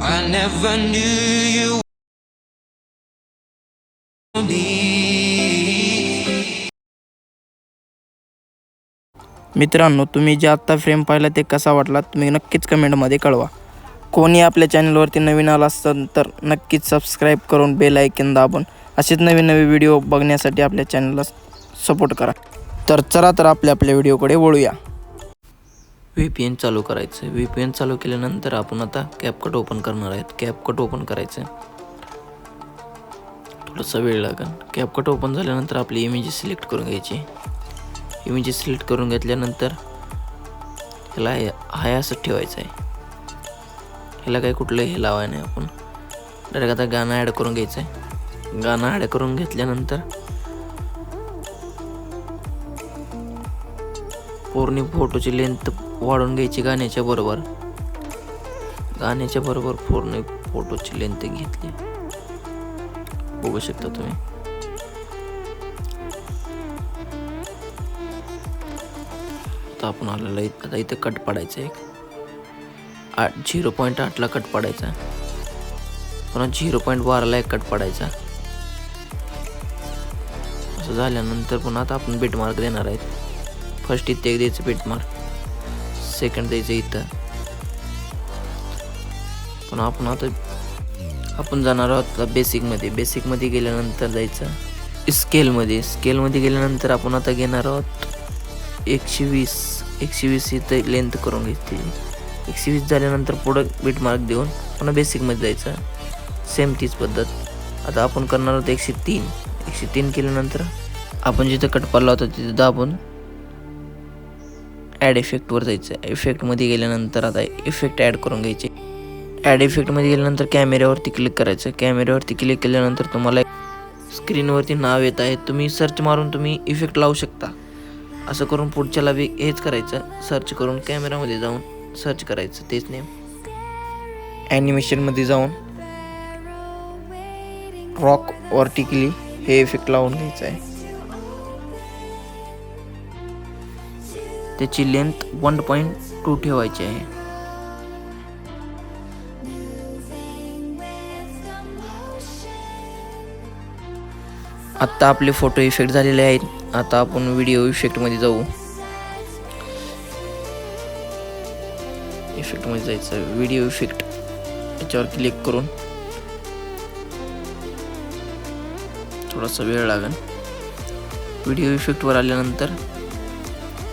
I never knew you would leave. मित्रांनो, तुम्ही जे आत्ता फ्रेम पाहिला ते कसा वाटला तुम्ही नक्कीच कमेंटमध्ये कळवा. कोणी आपल्या चॅनलवरती नवीन आला असेल तर नक्कीच सबस्क्राईब करून बेल आयकॉन दाबून असेच नवीन व्हिडिओ बघण्यासाठी आपल्या चॅनलला सपोर्ट करा. तर चला तर आपल्या व्हिडिओकडे वळूया. VPN चालू करायचं. VPN चालू केल्यानंतर आपण आता कॅपकट ओपन करणार आहेत. कॅपकट ओपन करायचं, थोडासा वेळ लागेल. कॅपकट ओपन झाल्यानंतर आपली इमेजेस सिलेक्ट करून घ्यायची. इमेजेस सिलेक्ट करून घेतल्यानंतर ह्याला हाय असं ठेवायचं आहे. ह्याला काही कुठलं हे लावायचं नाही. आपण डायरेक्ट आता गाणं ॲड करून घ्यायचं आहे. गाणं ॲड करून घेतल्यानंतर पूर्ण फोटोची लेंथ वाढवून घ्यायची गाण्याच्या बरोबर. पूर्ण फोटोची लेंथ घेतली, बघू शकता तुम्ही. आता आपण आलेला आता इथे कट पाडायचं आहे. 0.8 ला कट पाडायचा, पुन्हा 0.12 ला एक कट पाडायचा. असं झाल्यानंतर पुन्हा आता आपण बीट मार्क देणार आहेत. फर्स्ट इथे एक द्यायचं बीट मार्क, सेकंड द्यायचं इथं. पुन्हा आपण जाणार आहोत बेसिकमध्ये. बेसिकमध्ये गेल्यानंतर जायचं स्केलमध्ये गेल्यानंतर आपण आता घेणार आहोत 120 इथं लेंथ करून घेतली. 120 झाल्यानंतर पुढं बीट मार्क देऊन पुन्हा बेसिकमध्ये जायचं. सेम तीच पद्धत. आता आपण करणार आहोत 103 केल्यानंतर आपण जिथं कट पाडला होता तिथं दाबून ॲड इफेक्टवर जायचं. इफेक्टमध्ये गेल्यानंतर आता इफेक्ट ॲड करून घ्यायचे. ॲड इफेक्टमध्ये गेल्यानंतर कॅमेऱ्यावरती क्लिक करायचं. कॅमेऱ्यावरती क्लिक केल्यानंतर तुम्हाला स्क्रीनवरती नाव येत आहे. तुम्ही सर्च मारून तुम्ही इफेक्ट लावू शकता. असं करून पुढच्याला बी हेच करायचं. सर्च करून कॅमेरामध्ये जाऊन सर्च करायचं तेच नेम. ॲनिमेशनमध्ये जाऊन रॉक वर्टिकली हे इफेक्ट लावून घ्यायचं आहे. त्याची लेंथ 1.2 ठेवायची आहे. आत्ता आपले फोटो इफेक्ट झालेले आहेत. आता आपण व्हिडिओ इफेक्टमध्ये जाऊ. इफेक्टमध्ये जायचं, व्हिडिओ इफेक्ट याच्यावर क्लिक करून थोडासा वेळ लागेल. व्हिडिओ इफेक्टवर आल्यानंतर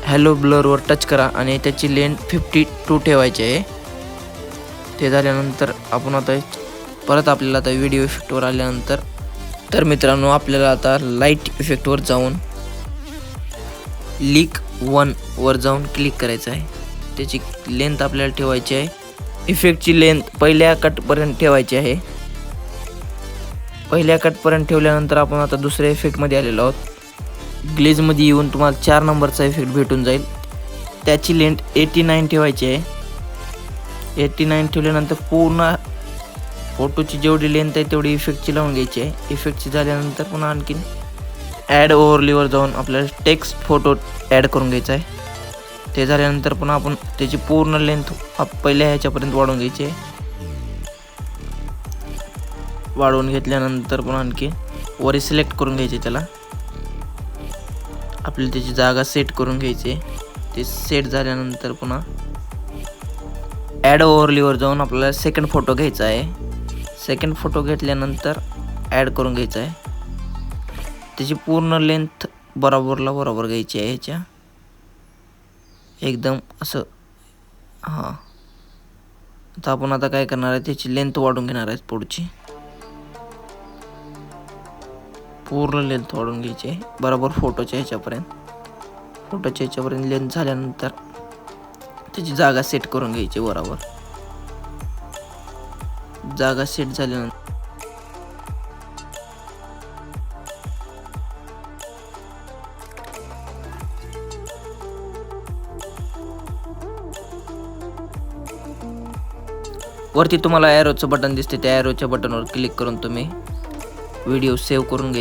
हॅलो ब्लरवर टच करा आणि त्याची लेंथ 52 ठेवायची आहे. ते झाल्यानंतर आपण आता परत आपल्याला आता व्हिडिओ इफेक्टवर आल्यानंतर तर मित्रांनो आपल्याला आता लाईट इफेक्टवर जाऊन लीक 1 वर जाऊन क्लिक करायचं आहे. त्याची लेंथ आपल्याला ठेवायची आहे. इफेक्टची लेंथ पहिल्या कटपर्यंत ठेवायची आहे. पहिल्या कटपर्यंत ठेवल्यानंतर आपण आता दुसऱ्या इफेक्टमध्ये आलेलो आहोत. ग्लेजमध्ये येऊन तुम्हाला 4 नंबरचा इफेक्ट भेटून जाईल. त्याची लेंथ 89 ठेवायची आहे. 89 ठेवल्यानंतर पूर्ण फोटोची जेवढी लेंथ आहे तेवढी इफेक्टची लावून घ्यायची आहे. इफेक्टची झाल्यानंतर पुन्हा आणखीन ॲड ओव्हरलीवर जाऊन आपल्याला टेक्स्ट फोटो ॲड करून घ्यायचा आहे. ते झाल्यानंतर पुन्हा आपण त्याची पूर्ण लेंथ पहिल्या ह्याच्यापर्यंत वाढवून घ्यायची आहे. वाढवून घेतल्यानंतर पुन्हा आणखी वर सिलेक्ट करून घ्यायचे. त्याला आपल्याला त्याची जागा सेट करून घ्यायची. ते सेट झाल्यानंतर पुन्हा ॲड ओव्हरलीवर जाऊन आपल्याला सेकंड फोटो घ्यायचा आहे. सेकंड फोटो घेतल्यानंतर ॲड करून घ्यायचा आहे. त्याची पूर्ण लेंथ बरोबर घ्यायची आहे. ह्याच्या एकदम असं हां. आता आपण आता काय करणार आहे, त्याची लेंथ वाढवून घेणार आहे. पुढची पूर्ण लेंथ वाढवून घ्यायची आहे बरोबर फोटोच्या ह्याच्यापर्यंत लेंथ झाल्यानंतर त्याची जागा सेट करून घ्यायची. बरोबर जागा सेट झाल्यानंतर वरती तुम्हाला ॲरोचं बटन दिसते. त्या ॲरोच्या बटनवर क्लिक करून तुम्ही व्हिडिओ सेव्ह करून घ्यायचा.